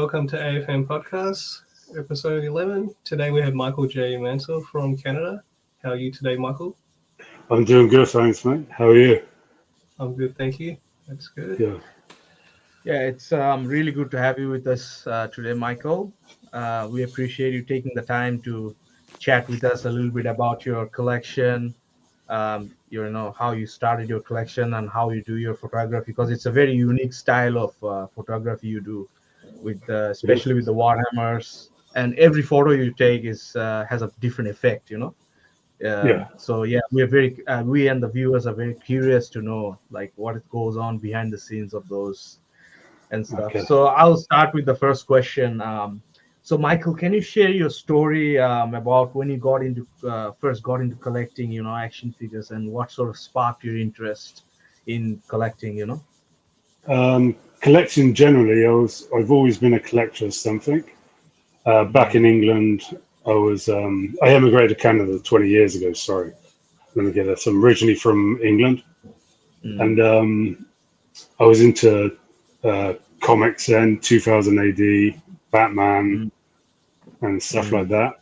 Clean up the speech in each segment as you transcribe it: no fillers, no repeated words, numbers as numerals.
welcome to AFM Podcast, episode 11. Today we have Michael J. Mansell from Canada. How are you today, Michael? I'm doing good, thanks, mate. How are you? I'm good, thank you. That's good. Yeah, it's really good to have you with us today, Michael. We appreciate you taking the time to chat with us a little bit about your collection, how you started your collection and how you do your photography, because it's a very unique style of photography you do, especially with the Warhammers. And every photo you take has a different effect, So we and the viewers are very curious to know like what goes on behind the scenes of those and stuff. Okay. So I'll start with the first question. So Michael, can you share your story about when you first got into collecting, action figures, and what sort of sparked your interest in collecting? Collecting generally, I've always been a collector of something. Back in England, I emigrated to Canada 20 years ago. Sorry, let me get that. So I'm originally from England, and I was into comics then, 2000 AD, Batman, and stuff like that.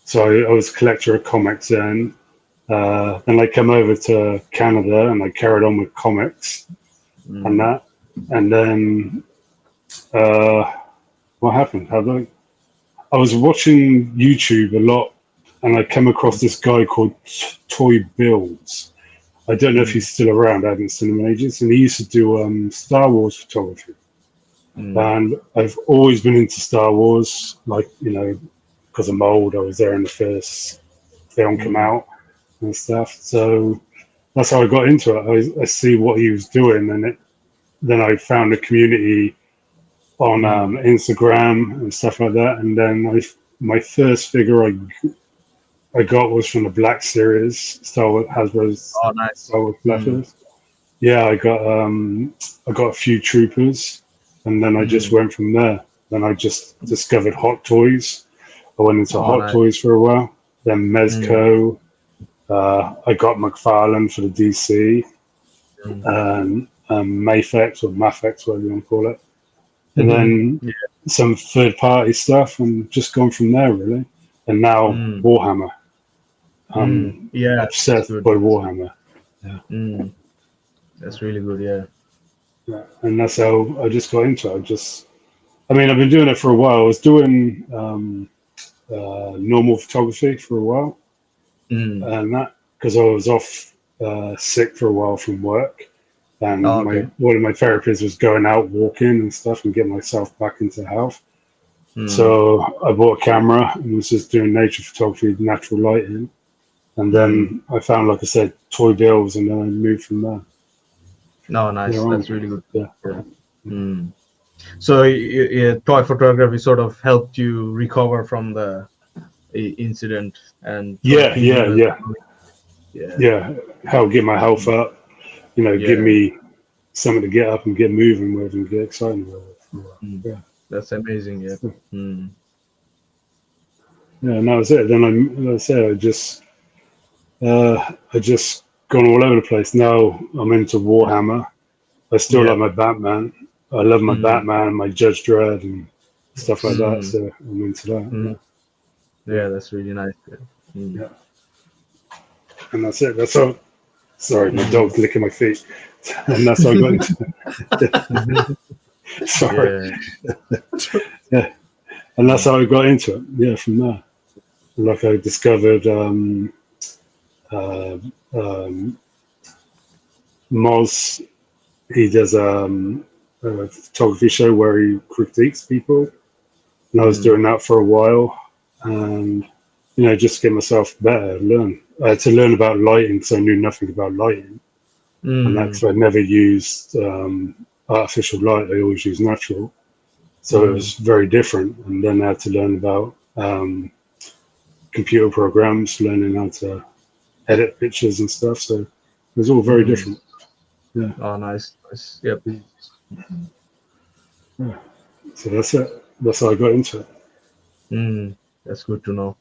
So I was a collector of comics then. Then I come over to Canada and I carried on with comics and that. And then what happened? I was watching YouTube a lot and I came across this guy called Toy Builds. I don't know if he's still around. I haven't seen him in ages. And he used to do Star Wars photography. And I've always been into Star Wars, because I'm old. I was there in the first film come out and stuff. So that's how I got into it. I see what he was doing, and then I found a community on Instagram and stuff like that. And then my first figure I got was from the Black Series, Hasbro's Nice. Star Wars Flashes. Yeah, I got a few troopers, and then I just went from there. Then I just discovered Hot Toys. I went into Hot Toys for a while. Then Mezco. I got McFarlane for the DC, and Mafex or Mafex, whatever you want to call it. And then some third-party stuff, and just gone from there, really. And now Warhammer. I'm obsessed by Warhammer. Yeah. That's really good, yeah. And that's how I just got into it. I've been doing it for a while. I was doing normal photography for a while. And that because I was off sick for a while from work, and one of my therapists was going out walking and stuff and getting myself back into health. So I bought a camera and was just doing nature photography, natural lighting, and then I found, like I said, Toy Bills, and then I moved from there. No, nice. That's really good. Yeah. So toy photography sort of helped you recover from the incident and help get my health up, give me something to get up and get moving with and get excited with. That's amazing. And that was it. Then I just gone all over the place. Now I'm into Warhammer. I still like my Batman. I love my Batman, my Judge Dredd and stuff like that. So I'm into that. Yeah, that's really nice. Yeah. And that's it. That's all. Sorry, my dog's licking my feet. And that's how I got into it. Sorry. Yeah. And that's how I got into it. Yeah, from there. Like I discovered Moz. He does a photography show where he critiques people. And I was doing that for a while. And just to get myself better, to learn about lighting, because I knew nothing about lighting, and that's why I never used artificial light. I always used natural, so it was very different. And then I had to learn about computer programs, learning how to edit pictures and stuff. So it was all very different. Yeah. Oh, nice. Yep. Yeah. So that's it. That's how I got into it. That's good to know.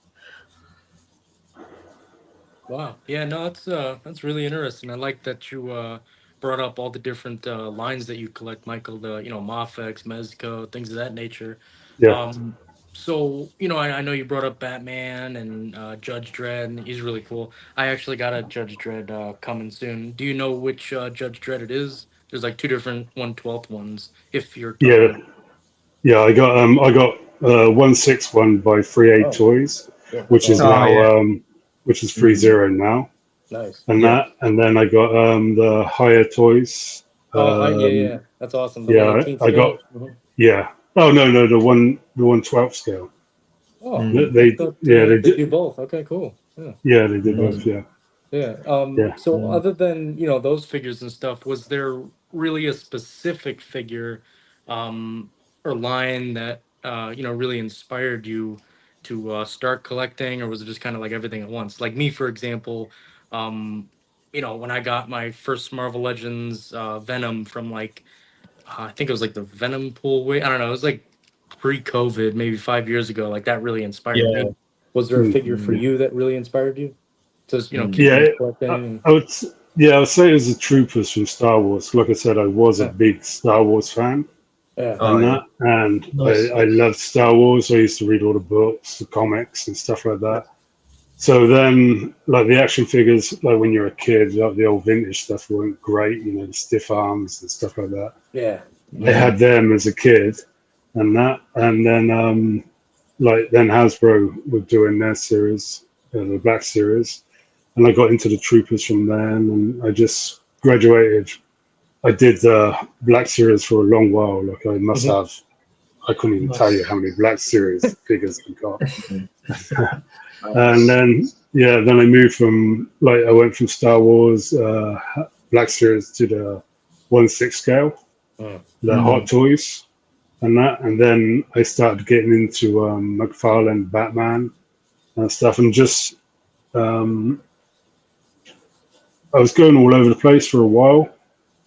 Wow. Yeah, no, that's really interesting. I like that you brought up all the different lines that you collect, Michael. The Mafex, Mezco, things of that nature. Yeah. So I know you brought up Batman and Judge Dredd, and he's really cool. I actually got a Judge Dredd coming soon. Do you know which Judge Dredd it is? There's like two different 1/12 ones. If you're Yeah. talking. Yeah, I got 161 by 38 Oh, Toys, yeah, which is awesome. Oh, now yeah. which is 30 now, Nice. and Yeah. and then I got the higher Toys. Oh, yeah, that's awesome. The Yeah, 1/18 I got scale. Mhm. yeah. Oh no, the 1/12 scale. Oh, They I thought yeah they they did do both. Okay, cool. Yeah. yeah they did both. Mm. Yeah, Yeah. yeah. So other than, those figures and stuff, was there really a specific figure, or line that, really inspired you to start collecting, or was it just kind of like everything at once? Like me, for example, when I got my first Marvel Legends Venom from like, I think it was like the Venom pool way. I don't know. It was like pre-COVID, maybe 5 years ago. Like that really inspired Yeah. me. Was there a Mm. figure for you that really inspired you to, keep Yeah, on collecting? I would yeah I would say it was the Troopers from Star Wars. Like I said, I was a Yeah. big Star Wars fan. Yeah. Oh, And yeah. Nice. I loved Star Wars. I used to read all the books, the comics, and stuff like that. So then, like the action figures, like when you're a kid, like the old vintage stuff weren't great, the stiff arms and stuff like that. Yeah. I had them as a kid, and then then Hasbro were doing their series, the Black series, and I got into the Troopers from then, and I just graduated. I did the Black series for a long while. Like I must have. I couldn't even tell you Nice. how many Black Series figures I got. And Nice. then I moved from, I went from Star Wars Black Series to the 1/6 scale, Mm. the Hot Toys, and then I started getting into McFarlane Batman and stuff, and just um, I was going all over the place for a while.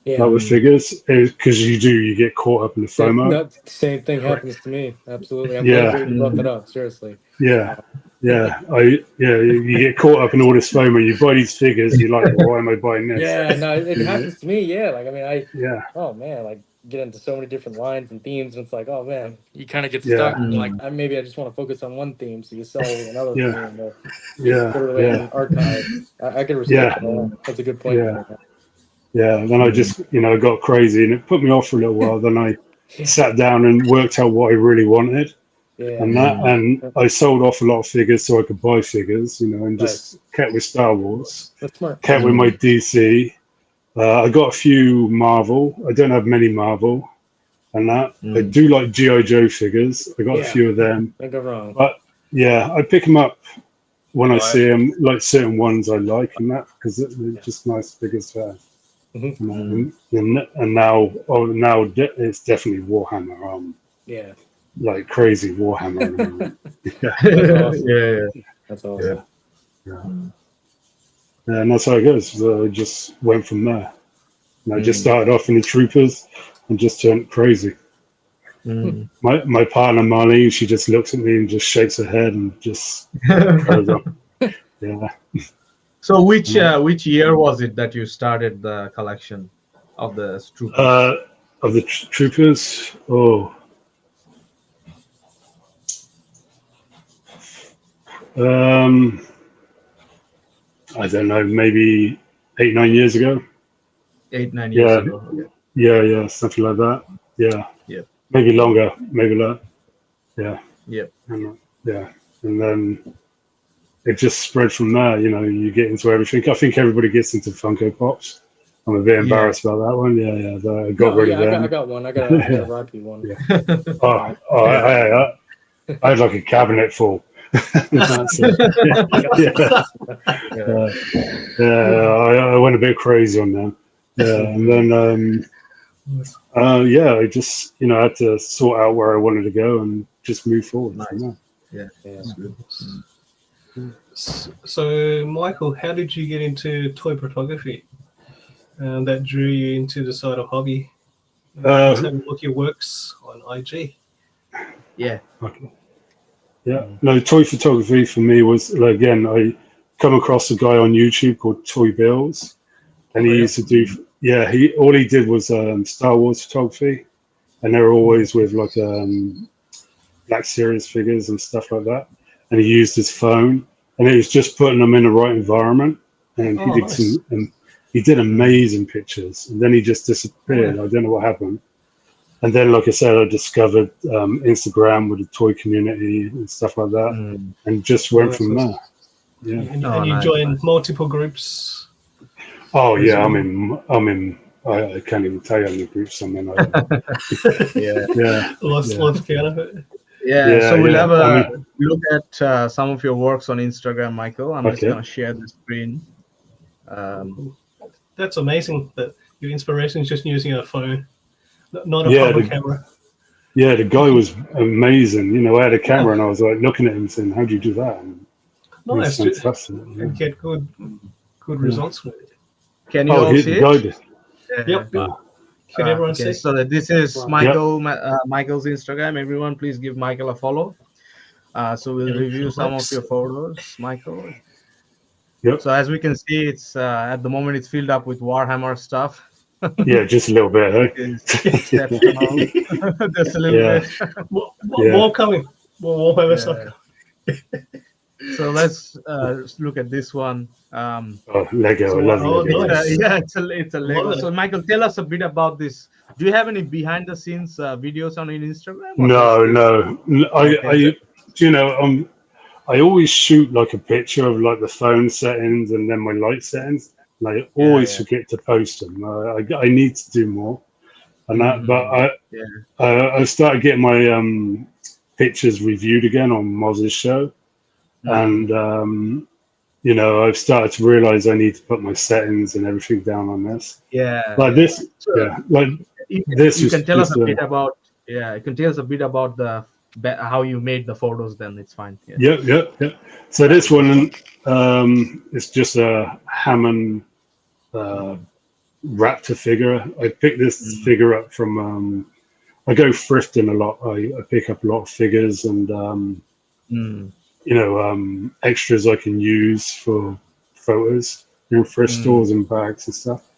Yeah. Like with figures, because you get caught up in the FOMO. That same thing Correct. happens to me. Absolutely. I'm glad Yeah, you brought that up. Seriously. yeah. Yeah, you get caught up in all this FOMO. You buy these figures, you're like, well, why am I buying this? Yeah, no, it You know? happens to me. Yeah, like I mean, Yeah, oh man, like get into so many different lines and themes, and it's like, oh man, you kind of get yeah, stuck. And like, maybe I just want to focus on one theme, so you sell another yeah, theme, or you yeah, put it away yeah, in archives. I can respect yeah, that. That's a good point. yeah, yeah. Then I just, got crazy, and it put me off for a little while. Then I Yeah, sat down and worked out what I really wanted, yeah, and I sold off a lot of figures so I could buy figures, and nice. just kept with Star Wars, That's smart. kept with my DC. I got a few Marvel. I don't have many Marvel. And I do like GI Joe figures. I got a Yeah, few of them, don't go wrong. but yeah, I pick them up when I Oh, see them, like certain ones I like, and that because they're just nice figures to have. Mhm. And now, it's definitely Warhammer. Yeah, Like crazy Warhammer at the moment. Yeah, that's awesome. Yeah. That's awesome. yeah, yeah, and that's how it goes. So I just went from there. And I just started off in the Troopers and just turned crazy. My partner Marlene, she just looks at me and just shakes her head and just carries on. Yeah. So which year was it that you started the collection of the Troopers? Of the Troopers, I don't know, maybe 8-9 years ago. 8-9 years Yeah, ago. Okay. yeah, something like that. Yeah, Yep. maybe longer, maybe that. Yeah, Yep. and then it just spread from there. You get into everything. I think everybody gets into Funko Pops. I'm a bit Yeah. embarrassed about that one. Yeah, I got No, rid yeah, of I them. got one. I got a Rocky one. Yeah. I had like a cabinet full. That's it. I went a bit crazy on them. Yeah, and then I just had to sort out where I wanted to go and just move forward from there. Yeah. That's good. So, Michael, how did you get into toy photography? That drew you into the side of hobby. I was having a look at your works on IG. Yeah. Okay. Yeah. No, toy photography for me was, again, I come across a guy on YouTube called Toy Bills, and he used to do yeah, all he did was Star Wars photography, and they were always with like Black Series figures and stuff like that. And he used his phone, and it was just putting them in the right environment. And he Oh, did nice. he did amazing pictures. And then he just disappeared. Yeah. I don't know what happened. And then, like I said, I discovered Instagram with the toy community and stuff like that, and just went from there. Yeah. And Oh, you nice, joined nice. multiple groups. Oh as yeah, well. I can't even tell you how many groups I'm in. Yeah. Yeah. Lost count of it. Yeah, so we'll have I a look at some of your works on Instagram, Michael. I'm just Okay. going to share the screen. That's amazing that your inspiration is just using a phone, not a Yeah, proper camera. Yeah, the guy was amazing. You know, I had a camera and I was like looking at him saying, "How do you do that?" And it was Nice. fantastic. And get good results with it. Can you Oh, all the see guy it? did. Yep. Can everyone Okay, see? so this is Wow. Michael's Instagram. Everyone, please give Michael a follow. So we'll review some of your photos, Michael. Yep. So as we can see, it's at the moment it's filled up with Warhammer stuff. Yeah, just a little bit. Huh? It's exceptional. Just a little Yeah. bit. More coming. More Warhammer stuff. So let's look at this one. Lego. So I love oh, Lego. nice. yeah, it's a Lego. Love it. So Michael, tell us a bit about this. Do you have any behind the scenes videos on your Instagram? Or No. Okay. You know, I always shoot like a picture of like the phone settings and then my light settings. And I always forget to post them. I need to do more. And that, but I started getting my pictures reviewed again on Moz's show, and you know, I've started to realize I need to put my settings and everything down on this. Like this, like this. You can tell us a bit about you can tell us a bit about the how you made the photos. Then it's fine. Yep. So this one, it's just a Hammond Raptor figure. I picked this figure up from. I go thrifting a lot. I pick up a lot of figures and you know, extras I can use for photos in thrift stores and bags and stuff.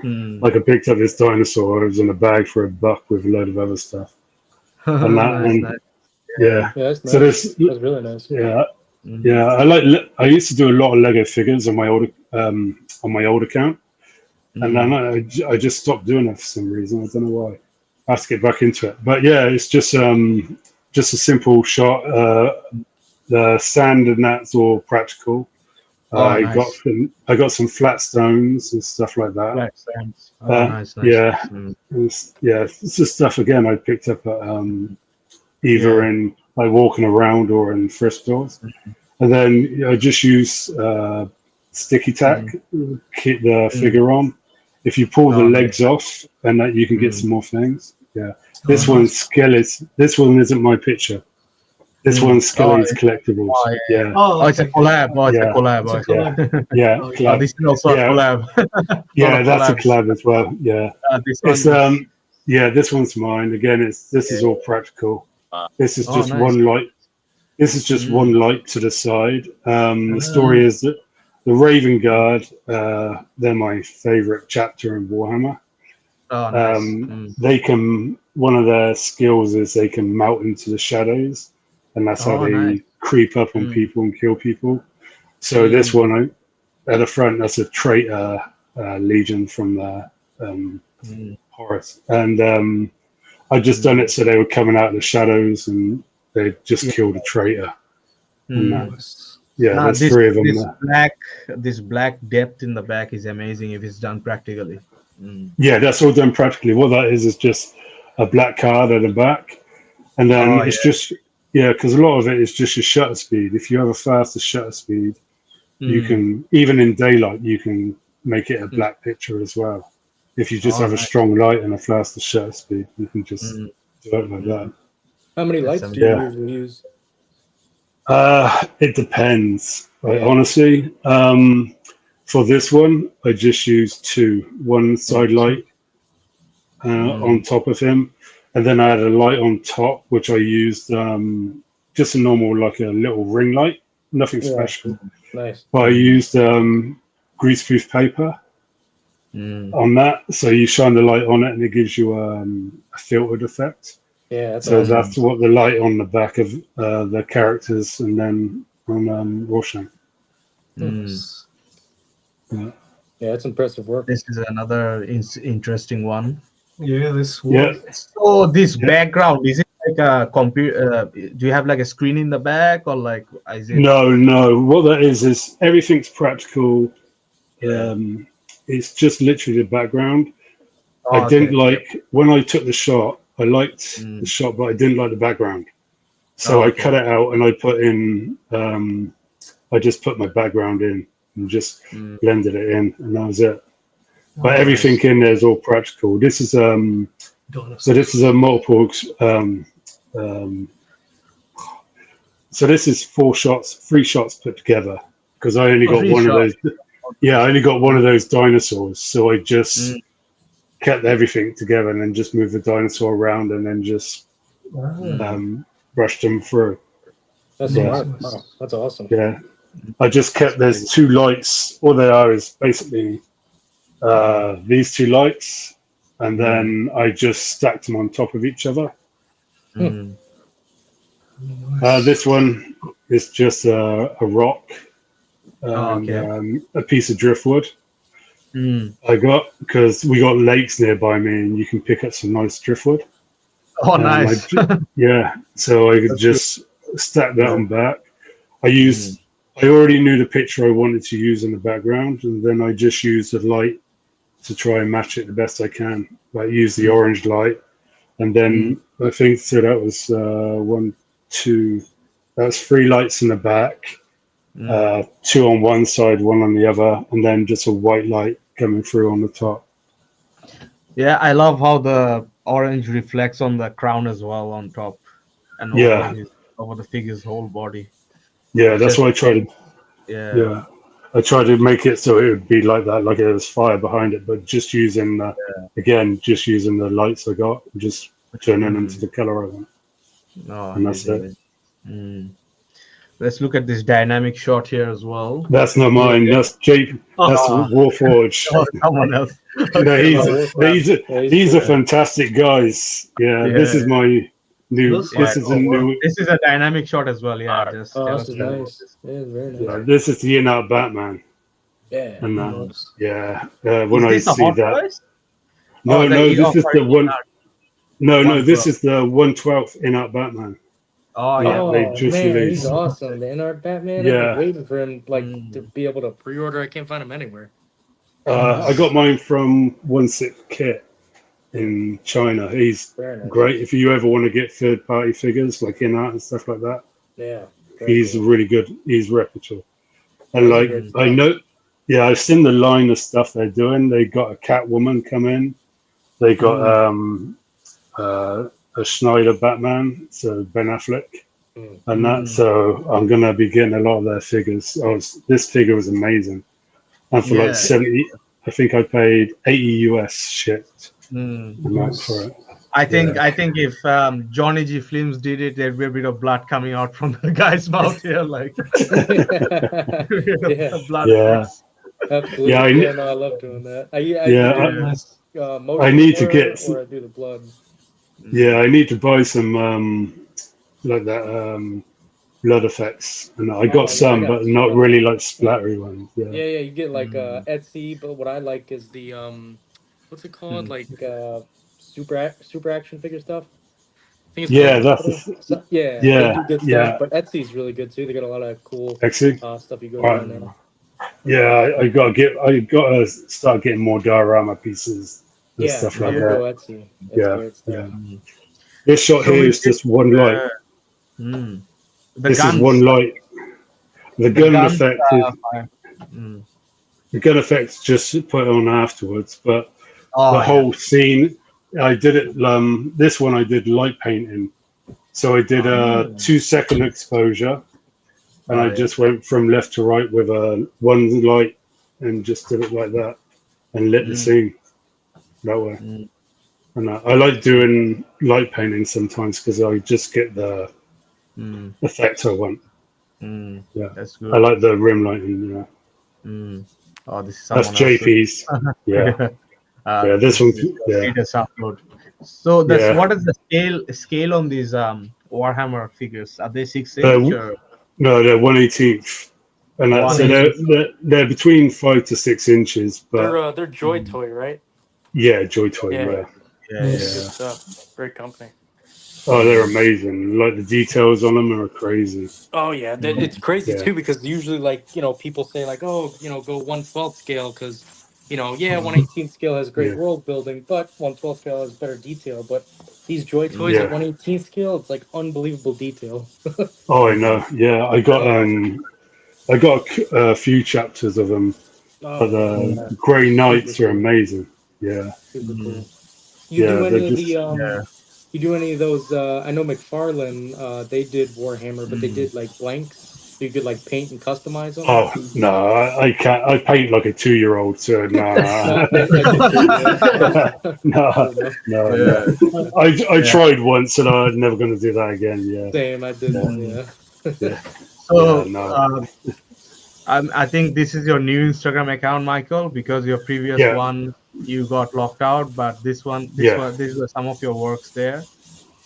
Like I picked up this dinosaur. It was in a bag for $1 with a load of other stuff. And that, Nice. yeah. that's nice. So this, That's really nice. yeah. I used to do a lot of Lego figures on my old account, and then I just stopped doing it for some reason. I don't know why. I have to get back into it. But yeah, it's just a simple shot. The sand and that's all practical. I got some flat stones and stuff like that. Flat stones. Nice. Yeah, it's just stuff again I picked up at either in like walking around or in thrift stores. And then I just use sticky tack, keep the figure on. If you pull the legs off, and that you can get some more things. Yeah, this one's Skelly's. This one isn't my picture. This one's Skelly's collectibles. Oh, it's a collab. Oh, it's a collab. It's a collab. Yeah, Oh, collab. this is also a collab. Yeah, that's a collab as well. Yeah, This it's this one's mine. Again, this is all practical. This is just one light. This is just one light to the side. The story is that the Raven Guard, they're my favorite chapter in Warhammer. Oh, nice. They can, one of their skills is they can melt into the shadows, and that's how they creep up on people and kill people. So this one at the front, that's a traitor legion from the Horus. And I just done it so they were coming out of the shadows and they just killed a traitor. There's 3 of them. This black depth in the back is amazing if it's done practically. Yeah, that's all done practically. What that is just a black card at the back, and then it's just because a lot of it is just your shutter speed. If you have a faster shutter speed, you can, even in daylight, you can make it a black picture as well. If you just have a strong light and a faster shutter speed, you can just do it like that. How many lights do you usually use? It depends. Honestly, for this one, I just used 2. One side light on top of him, and then I had a light on top, which I used just a normal, like a little ring light, nothing special. Nice. But I used greaseproof paper, on that. So you shine the light on it, and it gives you a filtered effect. Yeah, that's So awesome. that's what the light on the back of the characters, and then on Rorschach. Nice. Yeah. Yeah, that's impressive work. This is another interesting one. Yeah, this Yeah. one. So this Yeah. background, is it like a computer? Do you have like a screen in the back, or like is it? No. What that is everything's practical. Yeah. It's just literally the background. Oh, I didn't okay. like when I took the shot. I liked the shot, but I didn't like the background. So Oh, I okay. cut it out and I put in. I just put my background in and just blended it in, and that was it. But everything in there is all practical. This is so this is a multiple. So this is 3 shots put together because I only got 3 one of shots. those. Yeah, I only got one of those dinosaurs, so I just kept everything together and then just moved the dinosaur around and then just brushed them through. That's Yeah. smart. Wow, that's awesome. Yeah, I just kept there's 2 lights. All they are is basically these 2 lights, and then I just stacked them on top of each other. This one is just a rock and a piece of driftwood. I got because we got lakes nearby me, and you can pick up some nice driftwood. Oh, nice. Yeah, so I could just stack that on back. I already knew the picture I wanted to use in the background, and then I just used the light to try and match it the best I can. Like use the orange light, and then I think so. That was 1, 2. That's 3 lights in the back, 2 on one side, 1 on the other, and then just a white light coming through on the top. Yeah, I love how the orange reflects on the crown as well on top, and over the figure's whole body. Yeah, that's what I tried to. Yeah. I tried to make it so it would be like that, like there was fire behind it, but just using just using the lights I got, just turning them to the color I want. Oh, And that's it. Let's look at this dynamic shot here as well. That's not mine. That's Jake. That's Warforge. Oh, someone else. These are fantastic guys. Yeah, this is my new. This is a new. This is a dynamic shot as well. Yeah, just tell this us is about nice. this. Yeah, very nice. This is the in-out Batman. Yeah. And Is when I this a see hot that. voice? No, this is the one. No, this 112. is the 112th in-out Batman. Oh, Yeah, Oh they just man, released. he's awesome. The NR Batman. Yeah. I've been waiting for him to be able to pre-order. I can't find him anywhere. I got mine from 1/6 Kit in China. He's great. If you ever want to get third-party figures like in-out and stuff like that, Yeah. he's Cool. really good. He's reputable. And That's like great I stuff. know, yeah, I've seen the line of stuff they're doing. They got a Catwoman come in. They got a Schneider Batman, so Ben Affleck, and that. So I'm gonna be getting a lot of their figures. This figure was amazing, and for like 70, I think I paid 80 US shipped for it. I think if Johnny G Films did it, there'd be a bit of blood coming out from the guy's mouth here, like blood. Yeah. Absolutely. Yeah, No, I love doing that. I need to get. or I do the blood. Yeah, I need to buy some like that blood effects, and I got some, but not really like splattery ones. Yeah. Yeah, you get like Etsy, but what I like is the what's it called? Like super action figure stuff. I think it's called they do good stuff, but Etsy's really good too. They got a lot of cool stuff you go on now. Yeah, I gotta start getting more diorama pieces and stuff like that. Etsy. That's great stuff. This shot here is just one light. This is one light. The gun effect is the gun effect's just put on afterwards, but the whole scene I did it this one I did light painting. So I did a 2-second exposure, and I just went from left to right with one light and just did it like that and lit the scene that way. And I like doing light painting sometimes because I just get the effect I want. That's good. I like the rim lighting. Oh, this is That's someone else's. JP's. Yeah. Yeah, this is one's the yeah. latest upload. So that's Yeah. what is the scale on these Warhammer figures? Are they 6-inch or No, they're 1/18th, and that's so 1/18? they're between 5 to 6 inches. But They're Joy Toy, right? yeah, Joy Toy. Yeah. Yeah, Good yeah. stuff. Great company. Oh, they're amazing. Like the details on them are crazy. Oh yeah, it's crazy Yeah. too because usually people say like, oh, go 1/12 scale because yeah, 1/18 scale has great Yeah. world building, but 1/12 scale has better detail. But these Joy Toys Yeah. at 1/18 scale, it's like unbelievable detail. Oh, I know. Yeah, I got a few chapters of them, but Oh the yeah, Grey super Knights are cool. amazing. Yeah. Super cool. You Yeah, do they're any of just the Yeah. you do any of those I know McFarlane they did Warhammer, but they Mm. did like blanks. So you could like paint and customize them. Oh no, I can't. I paint like a 2-year-old, so no, No, I did too, yeah. no, Fair enough. no. I tried once, and I'm never going to do that again. Yeah, Same, I did that, yeah. yeah, So no, I think this is your new Instagram account, Michael, because your previous yeah, one you got locked out, but this yeah, these were some of your works there,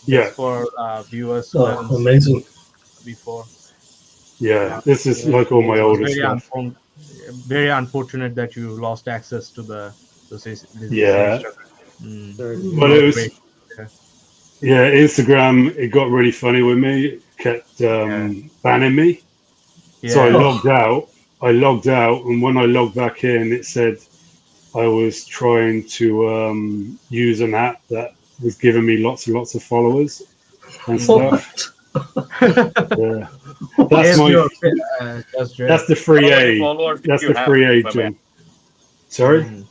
yeah, just for viewers who Oh, haven't seen amazing. before. yeah. This is Yeah, it's like all my It was amazing. older stuff. very unfortunate that you lost access to this Yeah, Instagram. Mm. Sorry to A hear but lot it of that. was great. Yeah. yeah. Instagram, it got really funny with me. It kept Yeah. banning me, so I Yeah. logged out. And when I logged back in, it said I was trying to use an app that was giving me lots and lots of followers and Mm. stuff. What? Yeah, that's Yes, my your just Dre. that's the free How many aid. followers do That's you the have, free if aid, I may ask? John. Sorry, Mm.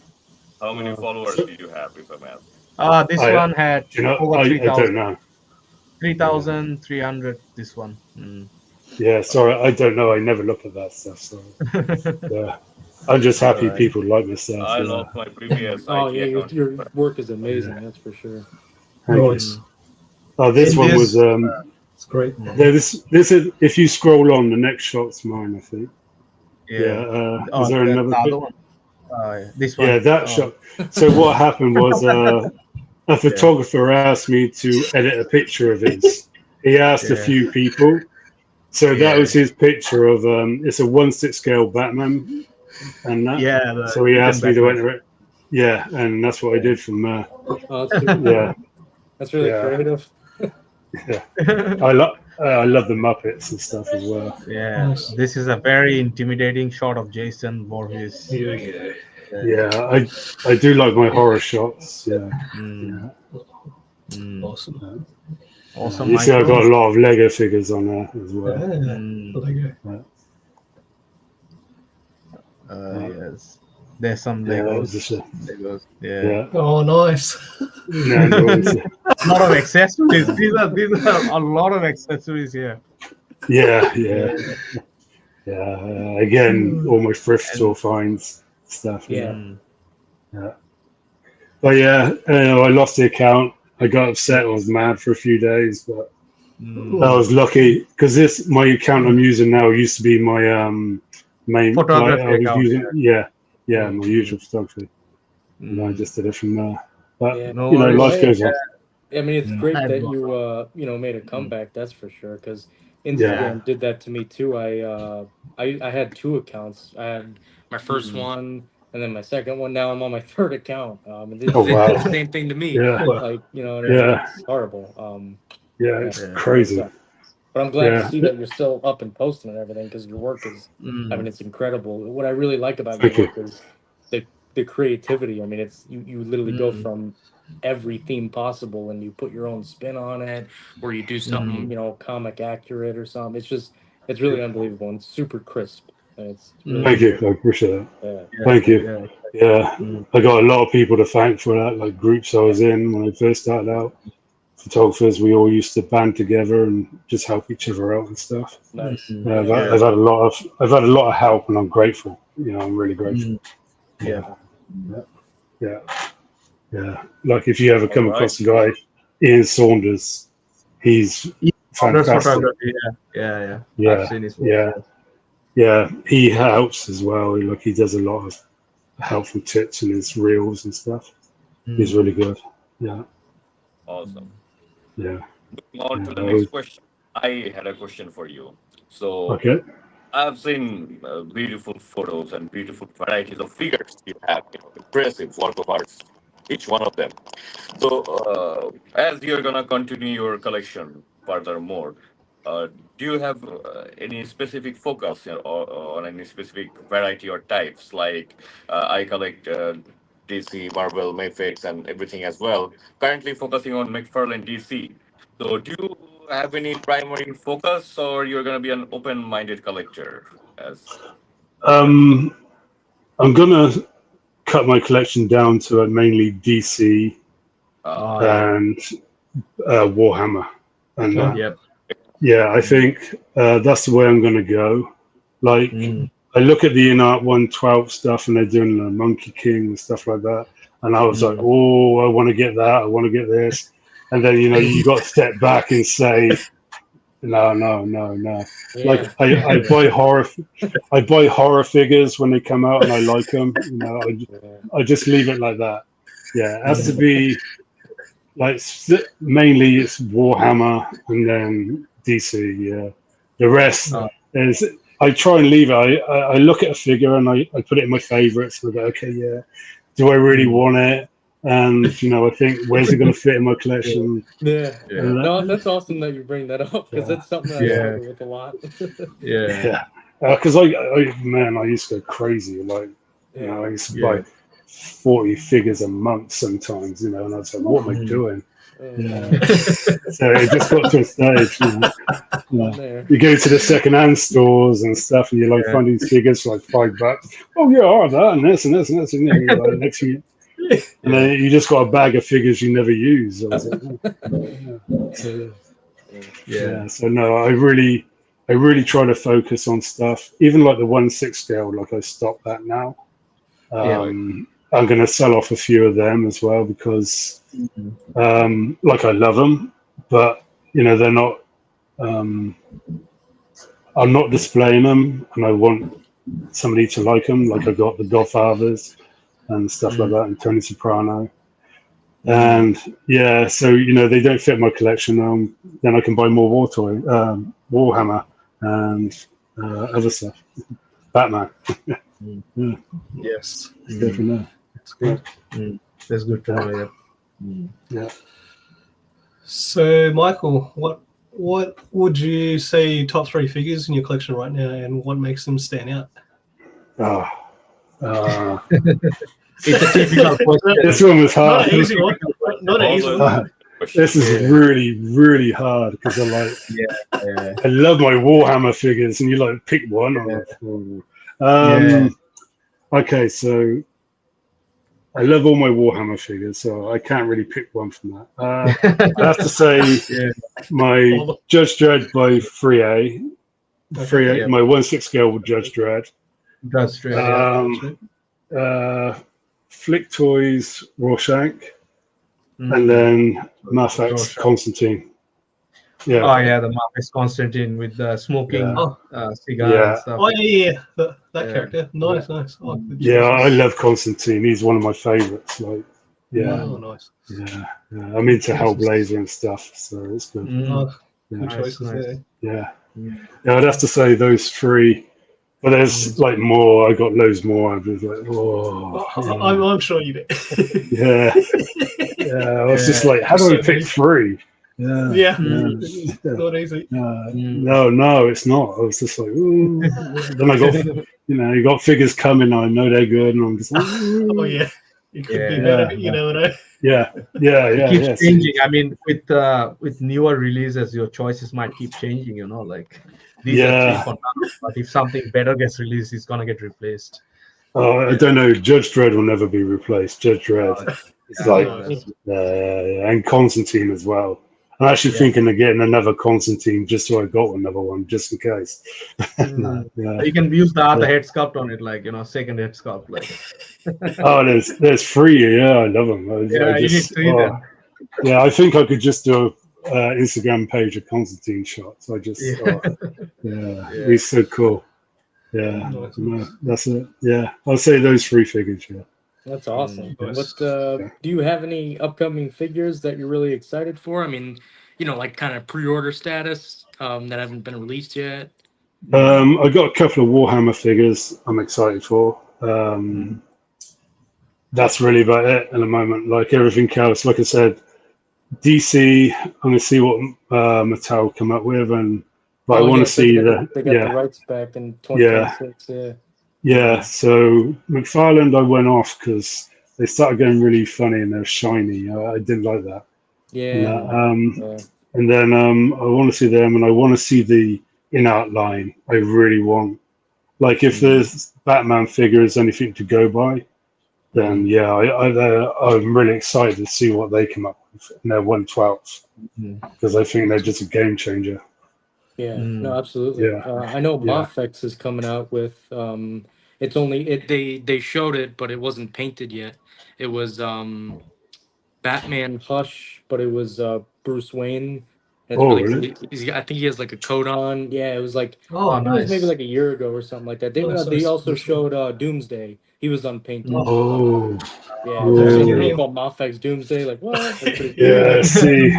How many followers so, do you have, if I may ask? This I one had over I don't know. Yeah, 3,300. This one. Mm. yeah. Sorry, I don't know. I never look at that stuff. So yeah, I'm just All happy right. people like my stuff. I Yeah, lost my previous Oh IG yeah, account. your work is yeah. amazing, that's for sure. Thank you. Nice. Mm. Oh, this In one was this, It's great. mm, yeah. This is if you scroll on, the next shot's mine. I think. Yeah. yeah. Is Oh, there the another other bit? one. This Yeah, one. that Oh, shot. So what happened was a yeah. photographer asked me to edit a picture of his. He asked a Yeah. few people. So that Yeah. was his picture of it's a 1/6 scale Batman and that. Yeah. The So he Keaton asked me to Batman. enter it. Yeah, and that's what I Yeah. did from there. Oh, that's super Yeah, cool. That's really yeah, creative. yeah. I love the Muppets and stuff as well. Yeah. Nice. This is a very intimidating shot of Jason Voorhees. Here we go. Yeah. Yeah, I do like my horror shots. Yeah, Mm. yeah. Mm. Awesome. Awesome, You see, I've Michael. got a lot of Lego figures on there as well. Yeah. Mm. Lego. Yeah, Yes. There's some yeah, Legos. Yeah. yeah. Oh, nice. No, no, A lot of accessories. These are a lot of accessories here. yeah, yeah, Yeah. yeah. Again, all my thrifts And or finds stuff. Yeah, Yeah. mm, yeah. But yeah, I lost the account. I got upset. I was mad for a few days, but I mm. was lucky because my account I'm using now used to be my main. Like I Photography was account. using, yeah, my usual photography, and I Mm. just did it from there. But Yeah. No Well, worries. life hey, goes on. I mean, it's Mm. great that you made a Mm. comeback. That's for sure. Because Yeah. Instagram did that to me too. I had two accounts. I had my first Mm. one and then my second one. Now I'm on my third account. And Oh they did the wow. same thing to me. Yeah, Well, Like and yeah, it's horrible. yeah. Yeah, It's Yeah. it really crazy. sucks. But I'm glad to Yeah. see that you're still up and posting and everything because your work is. I mean, Mm. it's incredible. What I really like about your Thank you. work is the creativity. I mean, it's you literally go Mm. from every theme possible and you put your own spin on it, or you do something Mm. comic accurate or something. It's really unbelievable and super crisp. And it's really Thank Mm. you. cool. I appreciate it. Yeah. Yeah. Thank you. Yeah. Yeah, Mm. I got a lot of people to thank for that. Like groups I was in when I first started out. Photographers, we all used to band together and just help each other out and stuff. Nice. Mm. Yeah, Yeah. Yeah. I've had a lot of help, and I'm grateful. I'm really grateful. Mm. Yeah. Yeah, yeah, yeah. Like if you ever All come right. across a guy, Ian Saunders, he's Founders fantastic. photography. Yeah. Yeah. Yeah. I've Yeah, seen his work. yeah, Yeah. yeah, he helps as well. Like he does a lot of helpful tips in his reels and stuff. He's really good. Yeah, Awesome. yeah. Moving on to the Yeah, next question. I had a question for you. So okay. I've seen beautiful photos and beautiful varieties of figures you have. Impressive work of arts, each one of them. So, as you're gonna continue your collection furthermore, do you have any specific focus, or on any specific variety or types? Like, I collect DC, Marvel, Mayfix, and everything as well. Currently focusing on McFarlane DC. So, do you have any primary focus, or you're gonna be an open-minded collector? As Um, I'm gonna cut my collection down to mainly DC Oh, yeah. and Warhammer, and that. Yep. Yeah, I think that's the way I'm gonna go. Like, Mm. I look at the In-Art 112 stuff, and they're doing the Monkey King and stuff like that, and I was like, oh, I want to get that, I want to get this, and then you got to step back and say, no, no, no, no. Like Yeah. I buy horror figures when they come out, and I like them. I just leave it like that. Yeah, it has to be like mainly it's Warhammer and then DC. Yeah, the rest Oh, is I try and leave it. I look at a figure and I put it in my favorites. And I go, okay, yeah. Do I really want it? And I think where's it going to fit in my collection? Yeah. yeah. No, that's awesome that you bring that up because Yeah. that's something that I Yeah. struggle with a lot. Yeah. Yeah, because I used to go crazy. Like, I used to buy 40 figures a month sometimes. And I was like, what am I doing? Yeah. So it just got to a stage. There. You go to the second-hand stores and stuff, and you like find these figures for like $5. Oh yeah, I have that and this and this and this, and you're like, next thing and then you just got a bag of figures you never use. I was like, So no, I really try to focus on stuff. Even like the 1/6 scale, like I stopped that now. I'm going to sell off a few of them as well because, like, I love them, but they're not. I'm not displaying them, and I want somebody to like them. Like I got the Godfathers and stuff like that, and Tony Soprano. And so they don't fit my collection. Then I can buy more Warhammer, and other stuff. Batman. Yeah, Yes. definitely. That's good. That's good to know. Yeah. So, Michael, what would you say your top 3 figures in your collection right now, and what makes them stand out? It's a typical question. This one was hard. Not an easy one. Not an easy one. This is really, really hard because I love my Warhammer figures, and you like pick one. Okay, so I love all my Warhammer figures, so I can't really pick one from that. I have to say my Judge Dredd by 3A, my 1/6 scale with Judge Dredd. Judge Dredd. Flick Toys Rorschach, and then Mafex Constantine. Yeah. Oh yeah, the Marcus Constantine with the smoking cigar and stuff. Oh yeah. That character. Nice. Oh, I love Constantine. He's one of my favorites. Like, Oh, nice. Yeah. I'm into Hellblazer and stuff, so it's good. Good choices there. Yeah. I'd have to say those 3. But there's like more. I got loads more. I was like, I'm sure you did. I was just like, how do I pick 3? Not easy. No, it's not. I was just like, ooh. Then I got, you got figures coming. I know they're good, and I'm just like, ooh. Oh yeah, it could be better. You never know. It keeps changing. I mean, with newer releases, your choices might keep changing. Like these are 3 for now, but if something better gets released, it's gonna get replaced. Oh, I don't know. Judge Dredd will never be replaced. Judge Dredd, it's like, and Constantine as well. I'm actually thinking of getting another Constantine just so I got another one, just in case. You can use the other head sculpt on it, like second head sculpt. Like. There's 3. Yeah, I love them. You need 3 then. Yeah, I think I could just do an Instagram page of Constantine shots. I just, he's so cool. Yeah, Nice. no, that's it. Yeah, I'll say those 3 figures. Yeah. That's awesome. Nice. What do you have any upcoming figures that you're really excited for? I mean, like kind of pre-order status that haven't been released yet. I got a couple of Warhammer figures I'm excited for. That's really about it at the moment. Like everything else, like I said, DC. I'm gonna see what Mattel come up with, but I Oh want to yeah, see they got the rights back in yeah, 2026. Yeah. yeah. So McFarland, I went off because they started getting really funny and they're shiny. I didn't like that. Yeah. Yeah. And then I want to see them, and I want to see the in-art line. I really want. Like if there's Batman figures, anything to go by, then yeah, I'm really excited to see what they come up with in their 1/12 because I think they're just a game changer. Yeah, no, absolutely. Yeah, I know yeah. Mafex is coming out with it's only they showed it, but it wasn't painted yet. It was Batman Hush, but it was Bruce Wayne. And it's Oh, really cool. really? I think he has like a coat on. Yeah, it was like Oh, I think it was maybe nice. like a year ago or something like that. They Nice. also showed Doomsday. He was unpainted. Oh, Yeah, so That's seeing a unreal. girl called Mafex Doomsday, like what? That's pretty cool. yeah. See,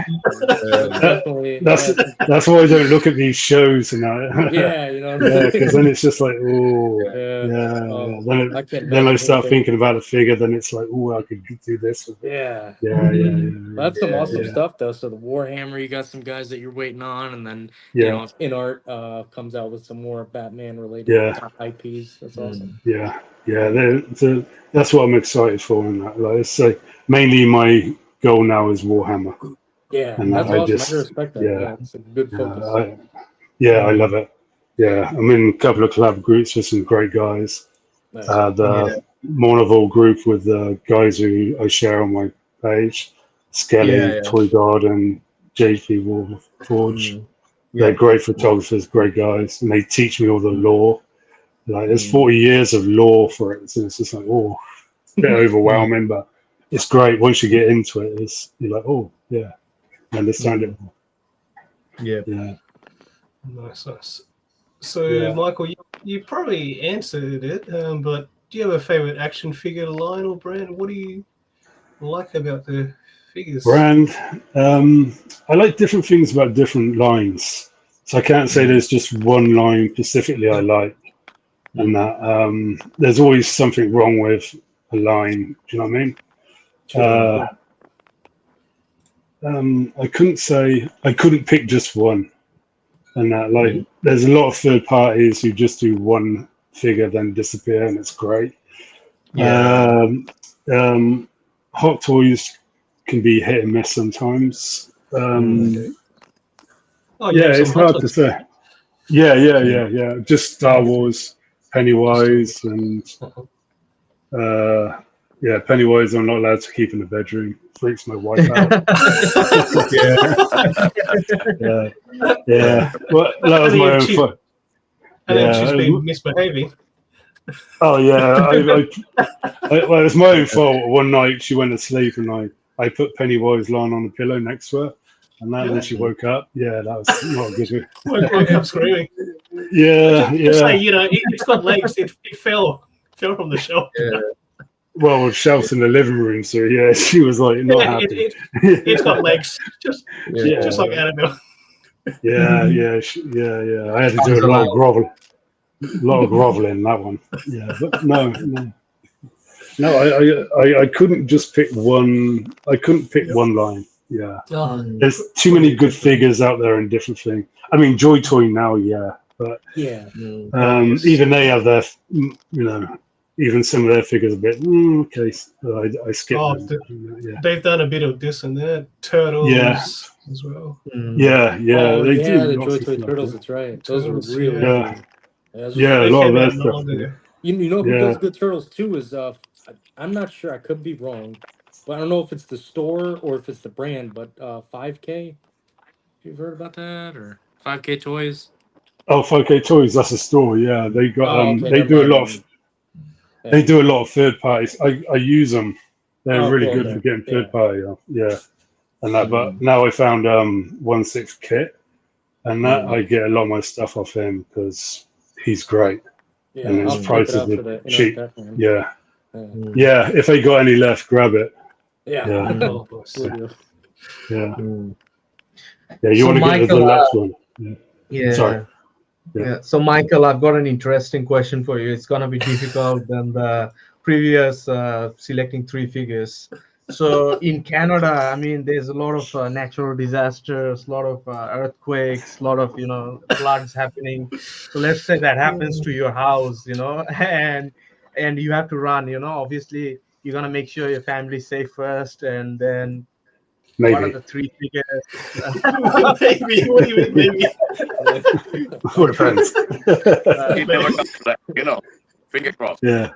Definitely. that's Yeah, that's why I don't look at these shows and that. yeah, you know. Yeah, because then it's just like, oh, Yeah. yeah. I can't Then I imagine start anything. thinking about a figure. Then it's like, oh, I could do this with it. Yeah. Yeah. That's some awesome Yeah. stuff though. So the Warhammer, you got some guys that you're waiting on, and then Yeah. if InArt comes out with some more Batman related Yeah. IPs. That's awesome. Yeah. That's what I'm excited for. And that, like, it's like mainly my goal now is Warhammer, Yeah, and that's I awesome. I can just, respect that. yeah, Yeah, it's a good focus. I love it. Yeah, I'm in a couple of collab groups with some great guys. Nice. The Mournival group with the guys who I share on my page, Skelly, Toy God, and JP Warforge. They're great photographers, great guys, and they teach me all the lore. Like there's 40 years of lore for it, so it's just like, oh, a bit overwhelming, but it's great once you get into it. You're like, oh yeah, I understand it. Yeah. Nice. So, Yeah. Michael, you probably answered it, but do you have a favorite action figure line or brand? What do you like about the figures? Brand. I like different things about different lines. So I can't say there's just one line specifically I like. And that there's always something wrong with a line. Do you know what I mean? Sure. I couldn't pick just one. And that like there's a lot of third parties who just do one figure then disappear and it's great. Hot toys can be hit and miss sometimes. Okay. Oh, you Yeah, have some it's hot hard to ones. say. Yeah. Just Star Wars, Pennywise, and Pennywise. I'm not allowed to keep in the bedroom. Freaks my wife out. Yeah. Well, that was my own fault. And then she's been misbehaving. Oh yeah, well, it was my own fault. One night she went to sleep and I put Pennywise lying on the pillow next to her, and then she woke up. Yeah, that was not good. Woke up screaming. Yeah. Just say, it's got legs. It fell from the shelf. Well, shelves in the living room, so yeah, she was like not happy. It's got legs, just like Annabelle. Yeah. I had to do a lot of groveling that one. Yeah, but no. I couldn't just pick one. I couldn't pick one line. Yeah, there's too many good figures out there and different things. I mean, Joy Toy now, but even they have their, even some of their figures a bit. Okay, so I skip them. They've done a bit of this and that. Turtles as well. Yeah, they do. The Joy Toy Turtles. That's right. Those are really cool. Yeah, a lot of their stuff. You know who does good turtles too is I'm not sure, I could be wrong, but I don't know if it's the store or if it's the brand, but 5K. You've heard about that, or 5K Toys? Oh, 5K Toys, that's a store. Yeah, they got okay, they do a lot of they do a lot of third parties. I use them. They're really good for getting third party. Yeah, and that. But now I found 1/6 Kit, and that I get a lot of my stuff off him because he's great. Yeah, and I'll its check it prices out were for the cheap. Batman. Yeah, Yeah. yeah. If they got any left, grab it. Yeah. Yeah, Oh, nice. Will do. yeah, Mm. yeah. You So, want to get the Michael, deluxe one. Yeah. Sorry. yeah. Yeah. Yeah. So, Michael, I've got an interesting question for you. It's gonna be difficult than the previous selecting three figures. So, in Canada, I mean, there's a lot of natural disasters, a lot of earthquakes, a lot of floods happening. So, let's say that happens to your house, and you have to run. Obviously, you're gonna make sure your family's safe first, and then what are Maybe. the three figures? Maybe. What do you mean, maybe? What depends. It never comes to that, Finger crossed. Yeah.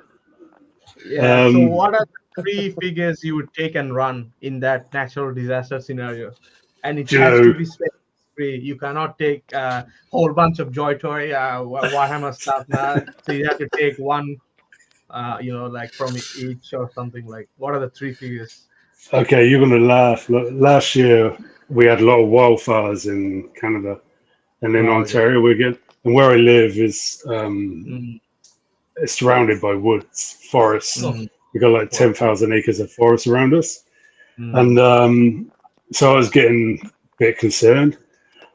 Yeah. So, what are the three figures you would take and run in that natural disaster scenario? And it Do you has to know? be space free. You cannot take a whole bunch of Joy Toy, Warhammer stuff now. So you have to take one, like from each or something. Like, what are the three figures? Okay, you're gonna laugh. Look, last year we had a lot of wildfires in Canada, and in Oh, okay. Ontario and where I live is Mm, it's surrounded by woods, forests. Oh, mm, We got like wow. 10,000 acres of forest around us, mm, and so I was getting a bit concerned.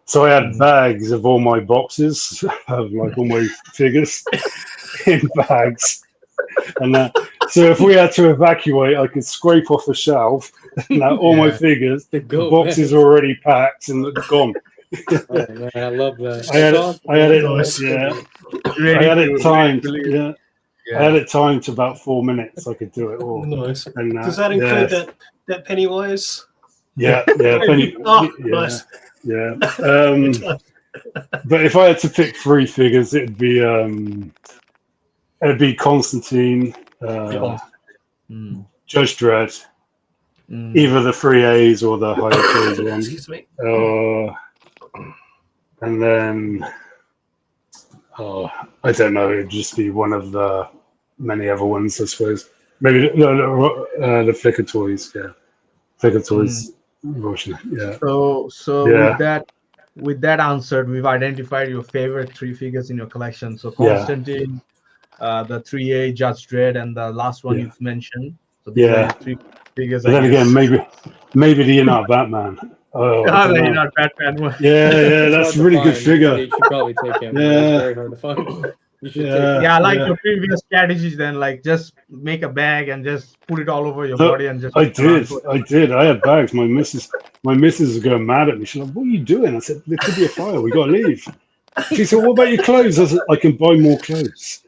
So I had mm. bags of all my boxes of like all my figures in bags. And so if we had to evacuate, I could scrape off the shelf. Now all my Yeah. figures, To the go boxes back. are already packed and gone. Oh man, I love that. I had That's it. awesome. I had it. Nice. Yeah, I Ready had it to timed. leave. Yeah, I had Yeah. it timed to about 4 minutes. I could do it all. Nice. And Does that yeah, include that Pennywise? yeah, Penny. Oh, Yeah, nice. yeah. Good time. But if I had to pick three figures, it'd be Constantine, Con- Mm, Judge Dredd, mm. either the 3As or the higher tiers one. Excuse me. And then, I don't know, it'd just be one of the many other ones, I suppose. Maybe the Flicker Toys, yeah. Flicker Mm. Toys, Roshan, yeah. So Yeah, with that answered, we've identified your favorite three figures in your collection. So yeah, Constantine, the 3A, Judge Dredd, and the last one yeah, you've mentioned. So these are yeah. your three figures, But I then again, guess. maybe the Inner Batman. Oh, I Ah, don't you're know. not Batman one. Yeah, It's that's hard a to really good find. figure. You should probably take him. Yeah, it's Yeah, very hard to find. You should take yeah, him. Yeah, I like yeah. your previous strategies. Then, like, just make a bag and just put it all over your Look, body and just I run did. for it. I did. I had bags. My missus was going mad at me. She's like, "What are you doing?" I said, "There could be a fire. We got to leave." She said, "What about your clothes?" I said, "I can buy more clothes."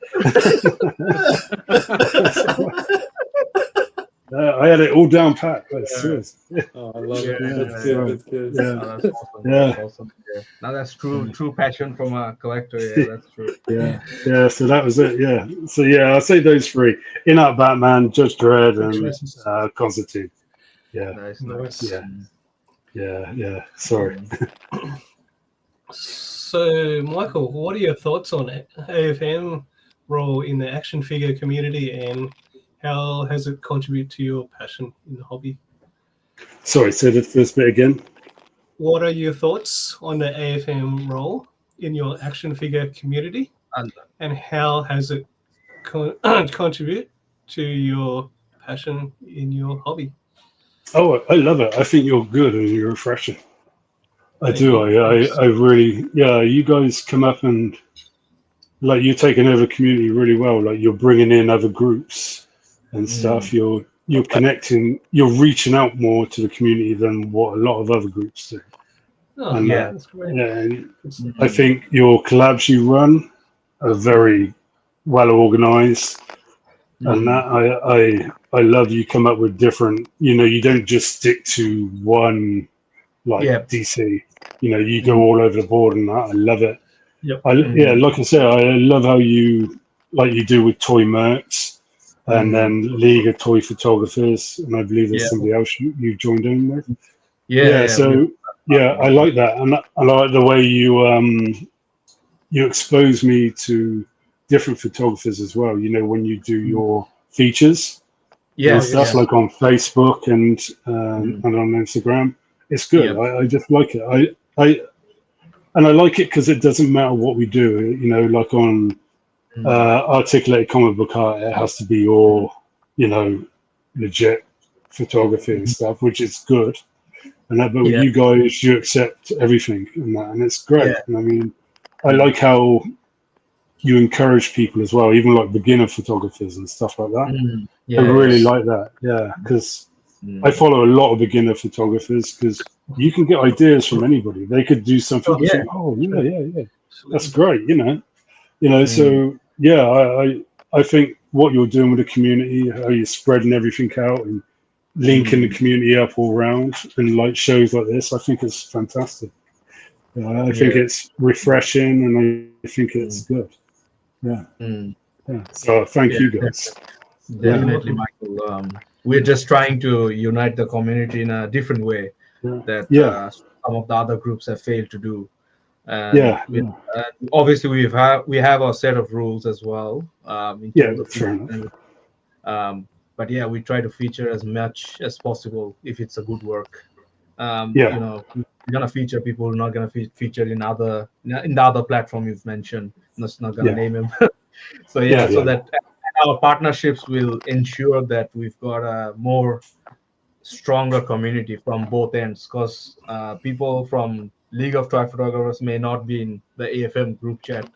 I had it all down pat. That's serious. Oh, I love Yeah, it. That's Yeah, good. yeah. so That's good. yeah, Oh, that's awesome. yeah, That's awesome. Yeah. Now that's true passion from a collector. Yeah, that's true. yeah, yeah. So that was it. Yeah. So yeah, I'll say those three: In Out Batman, Judge Dredd, Good and choices. Constantine. Yeah, Nice, nice. Nice. yeah, yeah. Sorry. So, Michael, what are your thoughts on AFM role in the action figure community, and how has it contributed to your passion in the hobby? Sorry. Say the first bit again. What are your thoughts on the AFM role in your action figure community, and how has it contribute to your passion in your hobby? Oh, I love it. I think you're good and you're refreshing. I Thank do. you. I really, yeah. You guys come up and like you're taking over the community really well. Like you're bringing in other groups and stuff. You're connecting. You're reaching out more to the community than what a lot of other groups do. Oh, And Yeah. that's great. yeah, and Mm. I think your collabs you run are very well organized. And that I love you come up with different. You don't just stick to one like Yeah. DC. You go all over the board, and that I love it. Yep. Yeah, like I said, I love how you like you do with Toy Mercs, and then League of Toy Photographers, and I believe there's Yeah. somebody else you joined in with. Yeah. Yeah. So yeah, I like that, and I like the way you expose me to different photographers as well. When you do your features Yeah. and Oh, stuff yes. Yeah. like on Facebook and on Instagram. It's good. Yep. I just like it. I like it because it doesn't matter what we do. Like on articulated comic book art, it has to be your, legit photography and stuff, which is good. And that, but with you guys, you accept everything and that, and it's great. Yeah. And I mean, I like how you encourage people as well, even like beginner photographers and stuff like that. I really like that, because I follow a lot of beginner photographers, because you can get ideas from anybody. They could do something you think, oh yeah, that's great, So I think what you're doing with the community, how you're spreading everything out and linking the community up all around, and like shows like this, I think it's fantastic. I think it's refreshing, and I think it's good. Yeah. So thank you guys. Definitely, Michael. We're just trying to unite the community in a different way that some of the other groups have failed to do. And obviously, we have our set of rules as well in terms of fair enough. But we try to feature as much as possible if it's a good work. We're gonna feature people who are not gonna feature in the other platform you've mentioned. That's not gonna name him. So that our partnerships will ensure that we've got a more stronger community from both ends, because people from League of Toy Photographers may not be in the AFM group chat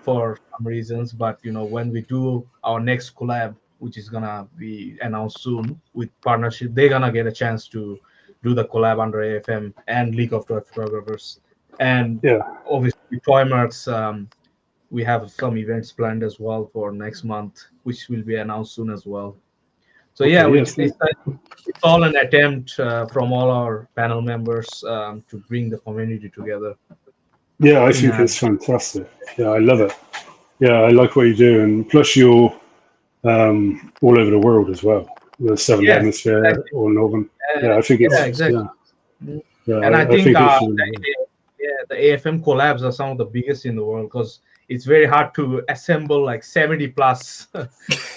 for some reasons, but when we do our next collab, which is gonna be announced soon with partnership, they're gonna get a chance to do the collab under AFM and League of Toy Photographers. And obviously Toymarks, we have some events planned as well for next month, which will be announced soon as well. So it's all an attempt from all our panel members to bring the community together. Yeah, I think it's fantastic. Yeah, I love it. Yeah, I like what you do, and plus you're all over the world as well. The Southern Hemisphere or Northern. I think it's exactly. And I think the AFM collabs are some of the biggest in the world, because it's very hard to assemble like 70 plus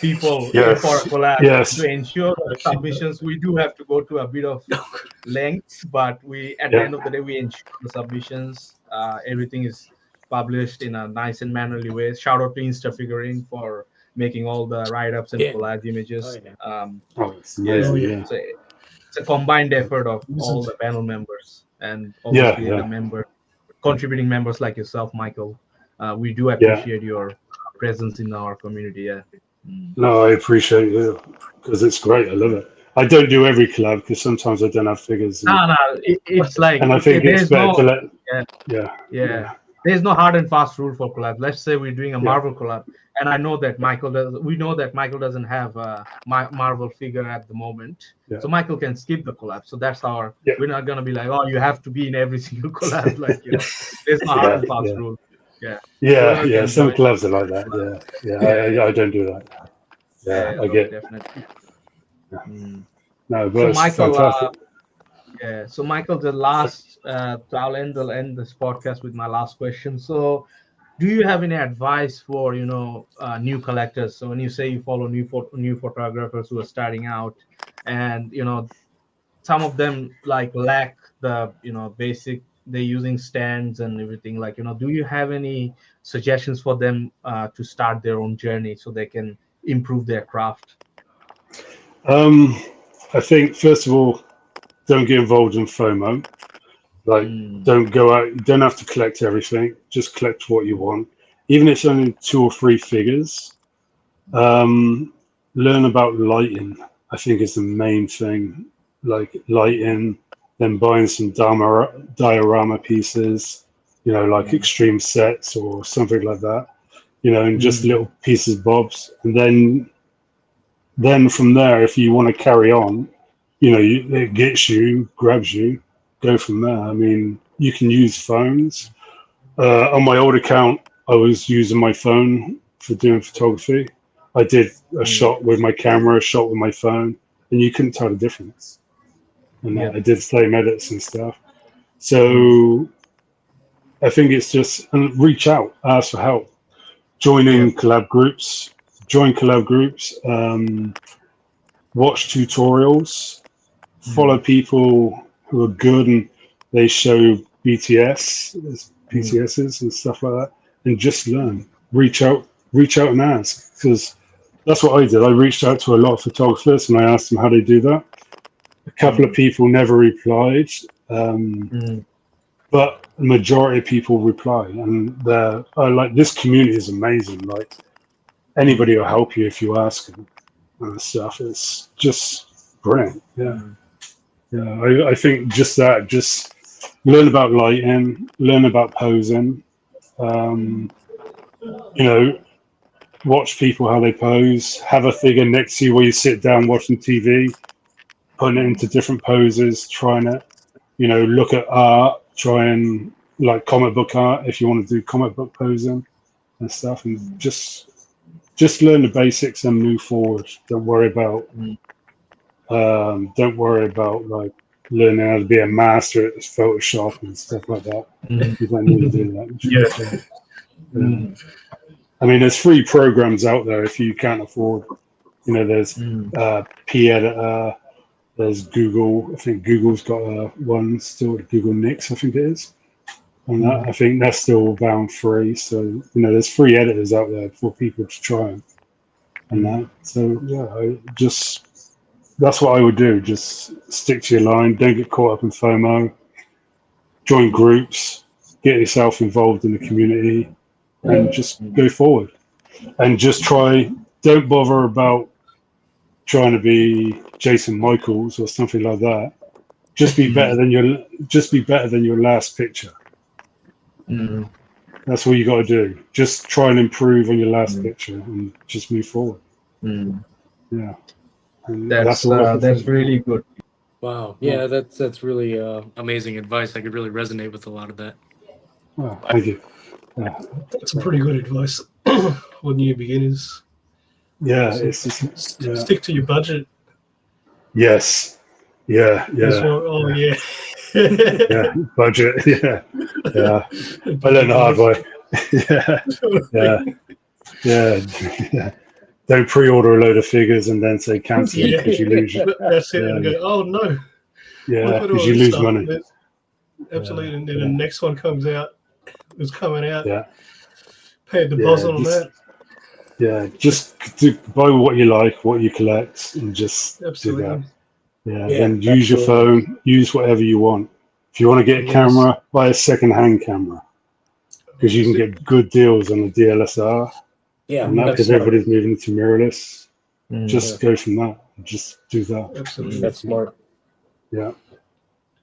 people for a collab to ensure the submissions. We do have to go to a bit of lengths, but at the end of the day, we ensure the submissions, everything is published in a nice and mannerly way. Shout out to Instafigurine for making all the write-ups and collage images. It's amazing. So it's a combined effort of all the panel members, and obviously the contributing members like yourself, Michael. We do appreciate your presence in our community. No, I appreciate you, because it's great. I love it. I don't do every collab because sometimes I don't have figures. It's like, and I think it's better to let. There's no hard and fast rule for collab. Let's say we're doing a Marvel collab, and I know that Michael does. We know that Michael doesn't have a Marvel figure at the moment, so Michael can skip the collab. So that's our. We're not gonna be like, oh, you have to be in every single collab. Like, there's no hard and fast rule. Some collabs are like that. I don't do that. I get definitely. No, but so Michael, fantastic. So Michael, the last, I'll end this podcast with my last question. So, do you have any advice for new collectors? So when you say you follow new photographers who are starting out, and some of them like lack the basic, they're using stands and everything, like do you have any suggestions for them to start their own journey so they can improve their craft? I think first of all, don't get involved in FOMO. Like, don't go out. You don't have to collect everything. Just collect what you want, even if it's only 2 or 3 figures. Learn about lighting. I think is the main thing. Like lighting, then buying some diorama pieces. Like extreme sets or something like that. And just little pieces, bobs, and then from there, if you want to carry on, it gets you, grabs you, go from there. I mean, you can use phones. On my old account, I was using my phone for doing photography. I did a shot with my camera, a shot with my phone, and you couldn't tell the difference. And I did flame edits and stuff. So I think it's just reach out, ask for help, join collab groups, watch tutorials, follow people who are good and they show PTSs and stuff like that, and just learn reach out and ask, because that's what I did. I reached out to a lot of photographers and I asked them how they do that. A couple of people never replied, but the majority of people reply, and like, this community is amazing. Like, anybody will help you if you ask them and stuff. It's just brilliant. I think just learn about lighting, learn about posing. Watch people how they pose. Have a figure next to you where you sit down watching TV, putting it into different poses, trying it. Look at art, try and, like, comic book art if you want to do comic book posing and stuff, and just learn the basics and move forward. Don't worry about like learning how to be a master at Photoshop and stuff like that. You don't need to do that. I mean, there's free programs out there if you can't afford. There's P Editor. There's Google. I think Google's got one still, Google Nix, I think it is. And I think that's still bound free. So, there's free editors out there for people to try and that. So, that's what I would do. Just stick to your line. Don't get caught up in FOMO. Join groups. Get yourself involved in the community and just go forward. And just don't bother about trying to be Jason Michaels or something like that. Just be better than your last picture. That's what you got to do. Just try and improve on your last picture and just move forward. Yeah, and that's really good. Wow. Yeah, that's really amazing advice. I could really resonate with a lot of that. Oh, thank you. Yeah. That's some pretty good advice for new beginners. Yeah, stick to your budget. Yes. Yeah. Yeah. Yeah. Budget. Yeah. I learned the hard way. Yeah. Don't pre-order a load of figures and then say cancel because you lose. That's it. And go, oh no. Yeah, because you lose money. Absolutely. And then the next one comes out. It's coming out. Yeah. Pay a deposit on that. Yeah, just buy what you like, what you collect, and just do that. Yeah, then use your phone, use whatever you want. If you want to get a camera, buy a second-hand camera, because you can get good deals on the DSLR. Yeah, and because everybody's moving to mirrorless, just go from that. Just do that. Absolutely, that's smart. Yeah.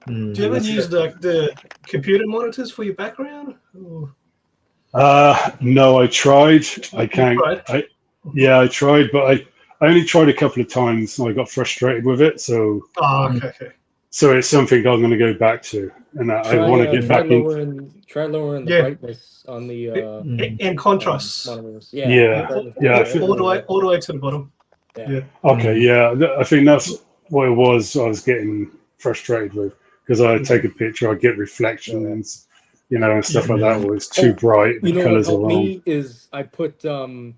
Do you ever use the computer monitors for your background? No, I tried. I can't. I tried, but I only tried a couple of times and I got frustrated with it. So, okay. So it's something I'm going to go back to, and I want to get back in. Try lowering the brightness on the and contrast monitors. All the way to the bottom. Yeah. Okay. Yeah, I think that's what it was. I was getting frustrated with because I'd take a picture, I'd get reflections, and stuff like that. Where it's too bright, the colors are wrong. Me is I put so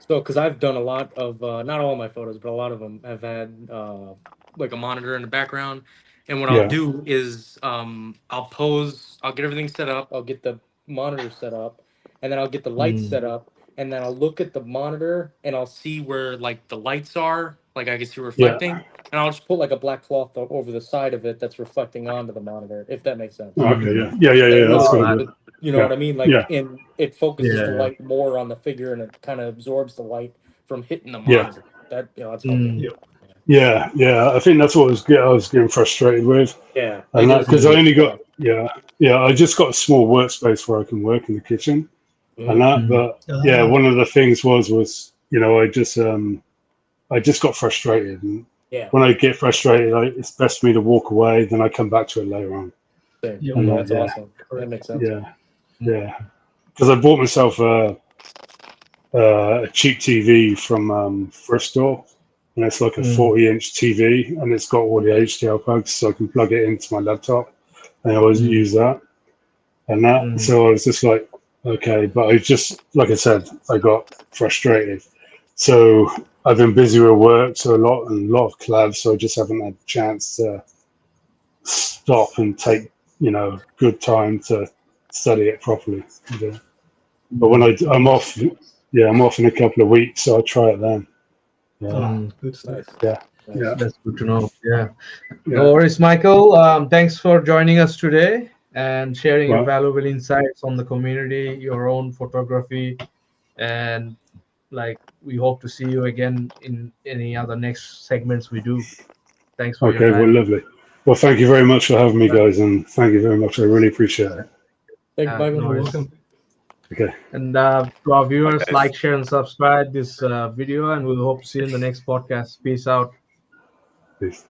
because I've done a lot of not all of my photos, but a lot of them have had like a monitor in the background. And what I'll do is I'll pose, I'll get everything set up, I'll get the monitor set up, and then I'll get the lights set up, and then I'll look at the monitor and I'll see where like the lights are, like I can see reflecting, and I'll just put like a black cloth over the side of it that's reflecting onto the monitor, if that makes sense. Okay, yeah. That's good. You know what I mean? Like, and it focuses the light more on the figure, and it kind of absorbs the light from hitting the monitor. That that's helpful. Yeah. I think that's what I was getting frustrated with. Yeah, because I only got I just got a small workspace where I can work in the kitchen, and that. But one of the things was I just got frustrated, and when I get frustrated, it's best for me to walk away. Then I come back to it later on. That's awesome. That makes sense. Yeah. Because I bought myself a cheap TV from thrift store. And it's like a 40-inch TV, and it's got all the HDR plugs, so I can plug it into my laptop. And I always use that. And that, so I was just like, okay. But I just, like I said, I got frustrated. So I've been busy with work, so a lot of collabs, so I just haven't had a chance to stop and take, good time to study it properly. But when I'm off, I'm off in a couple of weeks, so I'll try it then. Good stuff. Yeah. That's good to know. Yeah. Yeah. No worries, Michael. Thanks for joining us today and sharing your Right. valuable insights on the community, your own photography, and we hope to see you again in any other next segments we do. Thanks for your Okay, time. well, lovely. Well, thank you very much for having me, guys, and thank you very much. I really appreciate it. Thanks, Michael. No You're worries. welcome. Okay. And to our viewers, Okay. like, share, and subscribe this video, and we'll hope to see you in the next podcast. Peace out. Peace.